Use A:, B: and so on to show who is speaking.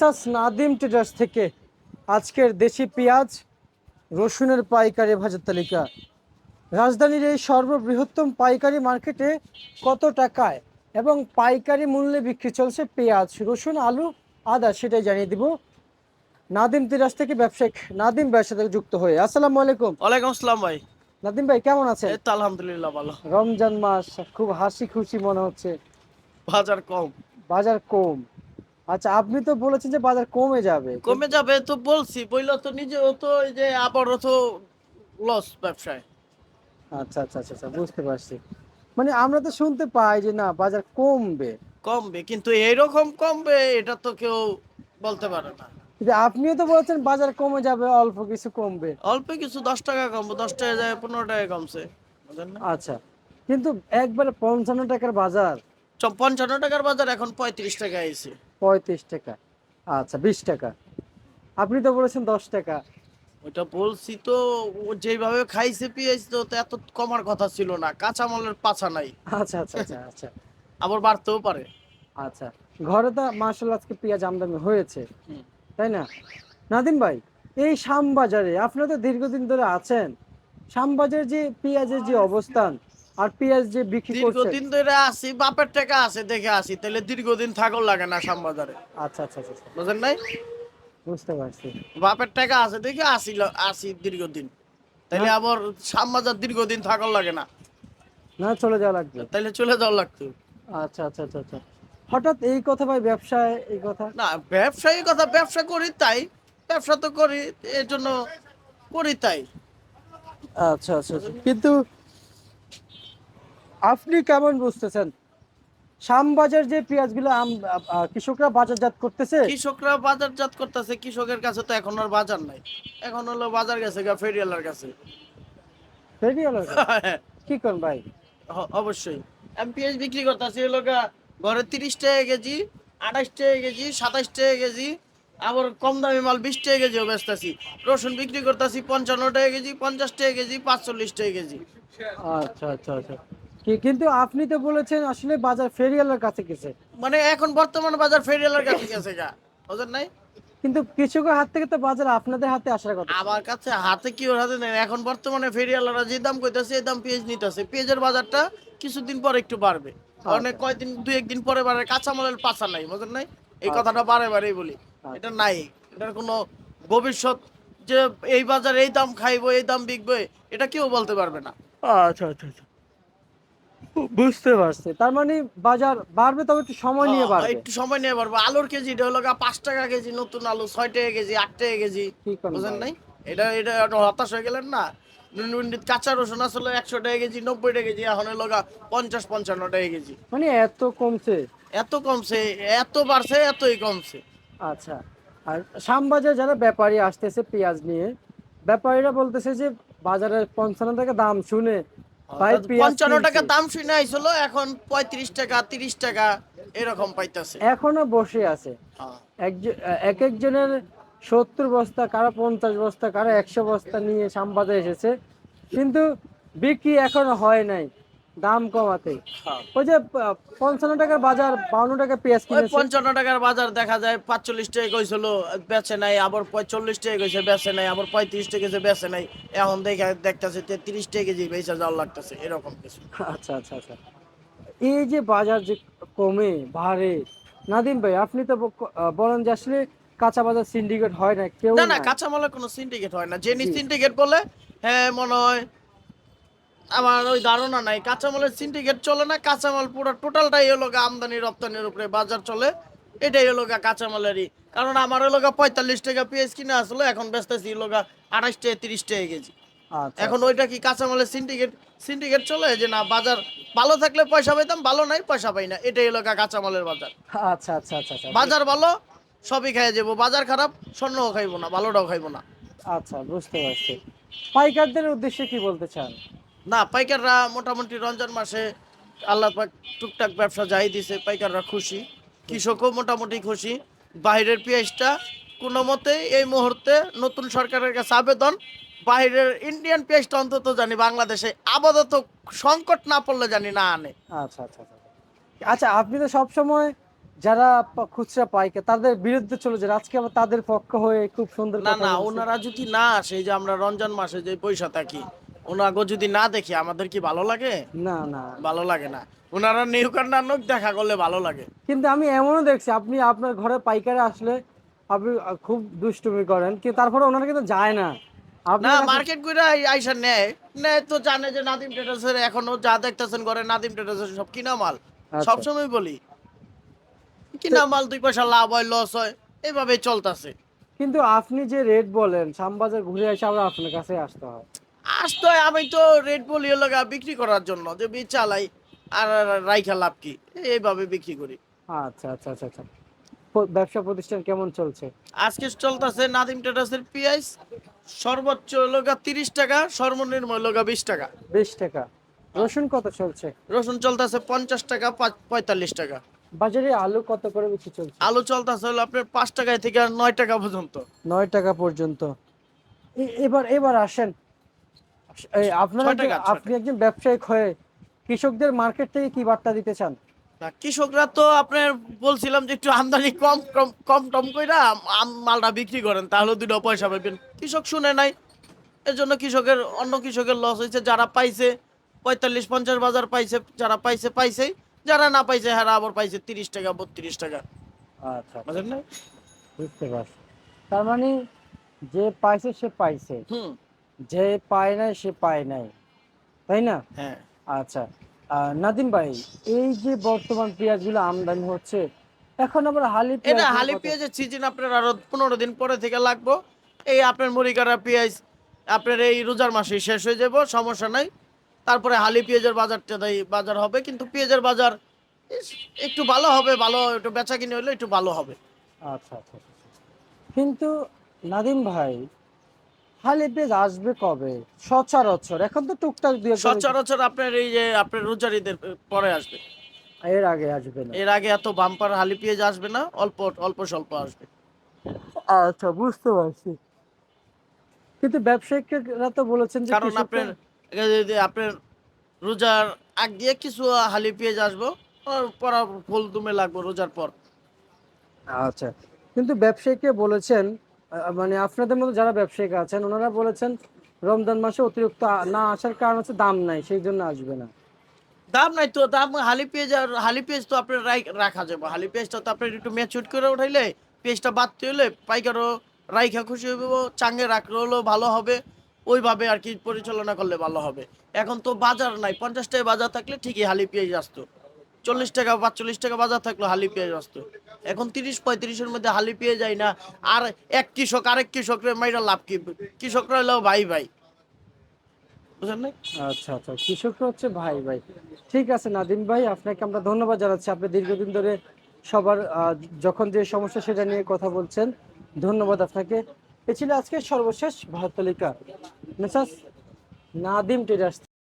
A: Messrs Nadim traders থেকে আজকের দেশি পেঁয়াজ রসুনের পাইকারি বাজার তালিকা। রাজধানীর এই সর্ববৃহত্তম পাইকারি মার্কেটে কত টাকায় এবং পাইকারি মূল্যে বিক্রি চলছে পেঁয়াজ, রসুন, আলু, আদা সেটাই জানিয়ে দিব নাদিম ট্রেডার্স থেকে ব্যবসায়িক নাদিম ভাইয়ের সাথে যুক্ত হয়ে। আসসালামু আলাইকুম।
B: ওয়ালাইকুম আসসালাম ভাই।
A: নাদিম ভাই কেমন আছেন?
B: এই তো আলহামদুলিল্লাহ ভালো।
A: রমজান মাস, খুব হাসি খুশি মনে হচ্ছে।
B: বাজার কম।
A: বাজার কম। আচ্ছা, আপনি তো বলেছেন যে বাজার কমে যাবে,
B: কমে যাবে তো বলছি, বইলা তো নিজেও তো এই যে আবারও তো লস ব্যবসায়।
A: আচ্ছা আচ্ছা আচ্ছা আচ্ছা, বুঝতে পারছি। মানে আমরা তো শুনতে পাই যে না বাজার কমবে,
B: কমবে কিন্তু এইরকম কমবে এটা তো কেউ বলতে পারে না।
A: কিন্তু আপনিও তো বলছেন বাজার কমে যাবে, অল্প কিছু কমবে।
B: অল্প কিছু 10 টাকা কমবো, 10 টাকা যায় 15 টাকা কমছে, বুঝলেন না?
A: আচ্ছা, কিন্তু একবারে 55 টাকার বাজার,
B: 55 টাকার বাজার এখন 35 টাকা আইছে।
A: 35 টাকা। আচ্ছা, 20 টাকা। আপনি তো বলেছেন 10 টাকা।
B: ওইটা বলছি তো, ও যেভাবে খাইছে পেঁয়াজ তো তো এত কমার কথা ছিল না, কাঁচামালের পাছা নাই।
A: আচ্ছা আচ্ছা আচ্ছা আচ্ছা
B: আবার বাড়তেও পারে।
A: আচ্ছা। ঘরে তো মার্শাল্লাহ আজকে পেঁয়াজ আমদানি হয়েছে,
B: হুম।
A: তাই না? নাদিম ভাই, এই শ্যামবাজারে আপনারা তো দীর্ঘদিন ধরে আছেন, শ্যামবাজারের যে পেঁয়াজের যে অবস্থান আর পেঁয়াজ যে বিক্রি করছেন।
B: দীর্ঘদিন ধরে আসি, বাপের টাকা আছে দেখে আসি, তাহলে দীর্ঘদিন থাকও লাগে না শ্যামবাজারে,
A: আচ্ছা আচ্ছা আচ্ছা আচ্ছা,
B: বুঝেন নাই?
A: বুঝতে পারছি।
B: বাপের টাকা আছে দেখে আসি, আসি দীর্ঘদিন,
A: না,
B: তাইলে আবার শ্যামবাজার দীর্ঘদিন থাকও লাগে না,
A: না চলে যাওয়া লাগবে।
B: তাইলে চলে যাওয়া লাগতো।
A: আচ্ছা আচ্ছা আচ্ছা আচ্ছা। হঠাৎ এই কথা ভাই, ব্যবসায় এই কথা?
B: না, ব্যবসায়ী কথা, ব্যবসা করি তাই, ব্যবসা তো করি এর জন্য করি তাই।
A: আচ্ছা আচ্ছা আচ্ছা, কিন্তু আপনি কেমন বুঝতেছেন শ্যামবাজার যে পেঁয়াজগুলো কৃষকরা বাজারজাত করতেছে?
B: কৃষকরা বাজারজাত করতেছে, কৃষকের কাছে তো এখন আর বাজার নাই, এখন হলো বাজার গেছে গা ফেরিয়ালার কাছে।
A: ফেরিওয়ালার কাছে? কি কোন ভাই?
B: অবশ্যই আমি পেঁয়াজ বিক্রি করতেছি হলো গা, ঘরে 30 টাকা কেজি, 28 টাকা কেজি, 27 টাকা কেজি, আবার কম দামি মাল 20 টাকা কেজিও বেচতেছি। রসুন বিক্রি করতেছি 55 টাকা কেজি, 50 টাকা কেজি, 45 টাকা কেজি।
A: আচ্ছা আচ্ছা আচ্ছা। কিন্তু আপনি তো বলেছেন আসলে বাজার ফেরিওয়ালার কাছে গেছে।
B: মানে এখন বর্তমান বাজার ফেরিয়ালার কাছে গেছে গা, বুঝেন নাই?
A: কিন্তু কৃষকের হাত থেকে তো বাজার আপনাদের হাতে আসার কথা ছিল।
B: আমার কাছে হাতে কি ওর হাতে নেই, এখন বর্তমানে ফেরিয়ালারা যে দাম কইতাছে এই দাম পেঁয়াজ নিতেছে, পেঁয়াজের বাজারটা কিছুদিন পর একটু বাড়বে, অনেক
A: আচ্ছা
B: কয়দিন, দুই একদিন পরে বাড়ে। কাঁচামালের পাচা নাই, বুঝেন নাই? এই
A: আচ্ছা
B: কথাটা বারে বারেই বলি, এটা
A: আচ্ছা
B: নাই, এটার কোনো ভবিষ্যৎ যে এই বাজারে এই দাম খাইবো, এই দাম বিকবে, এটা কেউ বলতে পারবে না।
A: আচ্ছা আচ্ছা আচ্ছা, বুঝতে পারছি। তার মানে বাজার বাড়বে, তবে একটু সময় নিয়ে
B: হ্যাঁ,
A: বাড়বে।
B: একটু সময় নিয়ে পারবো। আলুর কেজিটা হলো 5 টাকা কেজি, নতুন আলু 6 টাকা কেজি, 8 টাকা কেজি,
A: কি কোন
B: বুঝেন
A: ভাই?
B: নাই? এটা এটা একটু হতাশ হয়ে গেলেন না? কাঁচা রসুন আসলে 100 টাকা কেজি, 90 টাকা কেজি, এখন হলো 50-55 টাকা কেজি।
A: মানে এত কমছে?
B: এত কমছে, এত বাড়ছে, এতই কমছে।
A: আচ্ছা। আর শ্যামবাজার যারা ব্যাপারী আসতেছে পেঁয়াজ নিয়ে, ব্যাপারীরা বলতেছে যে বাজারে 55 টাকা দাম শুনে ভাই পেঁয়াজ
B: 55 টাকা
A: কিনছে,
B: দাম শুনে আইছিল, এখন 35 টাকা, 30 টাকা এরকম পাইতাছে।
A: এখনো বসে আছে।
B: হ্যাঁ।
A: এক একজনের 70 বস্তা, কারা 50 বস্তা, কারা 100 বস্তা নিয়ে শ্যামবাজার এসেছে, কিন্তু বিক্রি এখনো হয় নাই দাম কমাতে।
B: হ্যাঁ।
A: ওই যে 55 টাকার বাজার, 52 টাকা পেঁয়াজ
B: ওই
A: কিনেছে।
B: 55 টাকার বাজার দেখা যায় 45 টাকা কইছিল, বেচে নাই, আবার 45 টাকা কইছে বেচে নাই, আবার 35 টাকা কইছে বেচে নাই, এখন দেখতেছে 33 টাকা কেজি বেচা যাওয়ার লাগতেছে, এরকম কিছু।
A: আচ্ছা আচ্ছা আচ্ছা। এই যে বাজার যে কমে বাড়ে, নাদিম ভাই আপনি তো বলেন যে আসলে কাঁচা বাজার সিন্ডিকেট হয় না, কেউ
B: না না,
A: নাই।
B: কাঁচামালের কোনো সিন্ডিকেট হয় না, যে
A: জি,
B: সিন্ডিকেট বলে, হ্যাঁ মনে হয়, আমার ওই ধারণা নাই। কাঁচামালের সিন্ডিকেট চলে না, কাঁচামাল পুরো টোটালটাই হলো গা আমদানি রপ্তানির উপরে বাজার চলে, এটাই হলো গা কাঁচামালেরই। কারণ আমার হলো গা 45 টাকা পেঁয়াজ কিনে আসলো, এখন বেচতেছি হলো গা 28 টাকা, 30 টাকা কেজি।
A: আচ্ছা
B: এখন
A: আচ্ছা
B: ওইটা কি কাঁচামালের সিন্ডিকেট? সিন্ডিকেট চলে যে না, বাজার ভালো থাকলে পয়সা পাইতাম, ভালো নাই পয়সা পাই না, এটাই হলো গা কাঁচামালের বাজার।
A: আচ্ছা আচ্ছা আচ্ছা আচ্ছা
B: বাজার ভালো সবই খাইয়ে যাবো, বাজার খারাপ স্বর্ণও খাইবো না, ভালোটাও খাইবো না।
A: আচ্ছা, বুঝতে পারছি। পাইকারদের উদ্দেশ্যে কি বলতে চান?
B: না, পাইকাররা মোটামুটি রমজান মাসে আল্লাহ পাক টুকটাক ব্যবসা যাই দিছে, পাইকাররা খুশি,
A: খুশি।
B: কৃষকও মোটামুটি খুশি। বাইরের পেঁয়াজটা কোনো মতেই এই মুহূর্তে নতুন সরকারের কাছে আবেদন, বাইরের ইন্ডিয়ান পেঁয়াজটা অন্তত জানি বাংলাদেশে আপাতত সংকট না পড়লে জানি না আনে।
A: আচ্ছা আচ্ছা আচ্ছা আচ্ছা, আপনি তো সব সময় যারা খুচরা পাইকার তাদের বিরুদ্ধে চলে যায়, আজকে আবার তাদের পক্ষ হয়ে খুব সুন্দর
B: না
A: কথা
B: না,
A: বলছে।
B: ওনারা যদি না আসে, এই যে আমরা রমজান মাসে যে পয়সা থাকি, ওনাকে যদি না দেখি আমাদের কি ভালো লাগে?
A: না না,
B: ভালো লাগে না। ওনারা নিউকার না নোক দেখা করলে ভালো লাগে।
A: কিন্তু আমি এমনও দেখছি আপনি আপনার ঘরে পাইকারে আসলে আপনি খুব দুষ্টুমি করেন, কিন্তু তারপরে ওনারা কিন্তু যায় না
B: না,
A: আপনার কাছে।
B: মার্কেট করে আইসা নেয়, নেয় তো জানে যে নাদিম ট্রেডার্সের এখনো যা দেখতেছেন ঘরে নাদিম ট্রেডার্সের সব কিনা মাল।
A: আচ্ছা,
B: সবসময় বলি
A: তো
B: কিনা মাল 2 পয়সা লাভ হয় লস হয়, এইভাবেই চলতেছে।
A: কিন্তু আপনি যে রেট বলেন শ্যামবাজার ঘুরে এসে আবার আপনার কাছে আসতে হয়।
B: আসতো, আমি তো রেড বলি লগা বিক্রি করার জন্য, যে বীজ চালাই আর রাইখা লাভ কি, এইভাবে বিক্রি করি।
A: আচ্ছা আচ্ছা আচ্ছা আচ্ছা, ব্যবসা প্রতিষ্ঠান কেমন চলছে?
B: আজকে চলতেছে নাদিম ট্রেডার্সের পেঁয়াজ সর্বোচ্চ লগা 30 টাকা, সর্বনিম্ন লগা 20 টাকা।
A: 20 টাকা। রসুন কত চলছে?
B: রসুন চলতেছে 50 টাকা, 45 টাকা।
A: বাজারে আলু কত করে বিক্রি চলছে?
B: আলু চলতেছে হলো আপনার 5 টাকায় থেকে 9 টাকা পর্যন্ত।
A: 9 টাকা পর্যন্ত। এবার এবার আসেন, আপনারা
B: 6 টাকা,
A: আপনি একজন ব্যবসায়িক হয়ে কৃষকদের মার্কেট থেকে কি বার্তা দিতে চান?
B: না, কৃষকরা তো আপনার বলছিলাম যে একটু আমদানি কম কম কম টম কইরা মালটা বিক্রি করেন, তাহলে 2 পয়সা পাবেন। কৃষক শুনে নাই, এর জন্য কৃষকের, অন্য কৃষকের লস হয়েছে। যারা পাইছে 45-50 বাজার পাইছে, যারা পাইছে পাইছেই, যারা না পাইছে হ্যাঁ আবার পাইছে 30 টাকা, 32 টাকা।
A: আচ্ছা আচ্ছা,
B: বুঝলেন না?
A: বুঝতে পারছি। তার মানে যে পাইছে সে পাইছে,
B: হুম।
A: যে পায় নাই সে পায় নাই, তাই না?
B: হ্যাঁ,
A: আচ্ছা, নাদিম ভাই, এই যে বর্তমান পেঁয়াজগুলো আমদানি হচ্ছে, এখন আবার হালি
B: এটা
A: পেঁয়াজ নিয়ে
B: হালি
A: কত?
B: পেঁয়াজের সিজন আপনার আরো 15 দিন পরে থেকে লাগবো। এই আপনার মুড়িকাটা পেঁয়াজ আপনার এই রোজার মাসে শেষ হয়ে যাব, সমস্যা নাই। তারপরে হালি পেঁয়াজের বাজারটা বাজার হবে, কিন্তু পেঁয়াজের বাজার একটু ভালো হবে, ভালো একটু বেচা কিনে হলে একটু ভালো হবে।
A: আচ্ছা আচ্ছা আচ্ছা। কিন্তু নাদিম ভাই, হালি পেঁয়াজ আসবে কবে সচরাচর? এখন তো টুকটাক দুই একজন,
B: সচরাচর আপনার এই যে আপনার রোজার ঈদের পরে আসবে।
A: এর আগে আসবে না।
B: এর আগে এত বাম্পার হালি পেঁয়াজ আসবে না, অল্প অল্প স্বল্প আসবে।
A: আচ্ছা, বুঝতে পারছি। কিন্তু ব্যবসায়িকরা তো বলেছেন যে
B: কারণ
A: কৃষকরা।
B: আপনার যদি আপনার রোজার আগ দিয়ে কিছু হালি পেঁয়াজ আসবো, আর পরা ফুল দুমে লাগবো রোজার পর।
A: আচ্ছা, কিন্তু ব্যবসায়ীকে বলেছেন, মানে আপনাদের মতো যারা ব্যবসায়িক আছেন ওনারা বলেছেন রমজান মাসে অতিরিক্ত না আসার কারণ হচ্ছে দাম নাই, সেই জন্য আসবে না।
B: দাম নাই তো, দাম হালি পেঁয়াজ, আর হালি পেঁয়াজ তো আপনার রাখা যাবে। হালি পেঁয়াজটা তো আপনার একটু ম্যাচুর করে উঠাইলে, পেঁয়াজটা বাড়তে হলে পাইকারও রাইখা খুশি হইব, চাঙ্গে রাখলে হলো ভালো হবে। ওইভাবে আর কি পরিচালনা করলে ভালো হবে। এখন তো বাজার নাই, 50 টাকা বাজার থাকলে ঠিকই হালি পেঁয়াজ আসতো। 40 টাকা 45 টাকা বাজার থাকলো হালি পেঁয়াজ আসতো। এখন 30-35-এর মধ্যে হালি পেঁয়াজ যায় না। আর এক কৃষক আরেক কৃষকরে মাইরা লাভ কি? কৃষকরা হলো ভাই ভাই, বুঝলেন না?
A: আচ্ছা আচ্ছা, কৃষকরা হচ্ছে ভাই ভাই। ঠিক আছে নাদিম ভাই, আপনাকে আমরা ধন্যবাদ জানাচ্ছি, আপনি দীর্ঘদিন ধরে সবার যখন যে সমস্যা সেটা নিয়ে কথা বলছেন। ধন্যবাদ আপনাকে। এ ছিল আজকে সর্বশেষ ভারত তালিকা, মেসাস নাদিম ট্রেডার্স।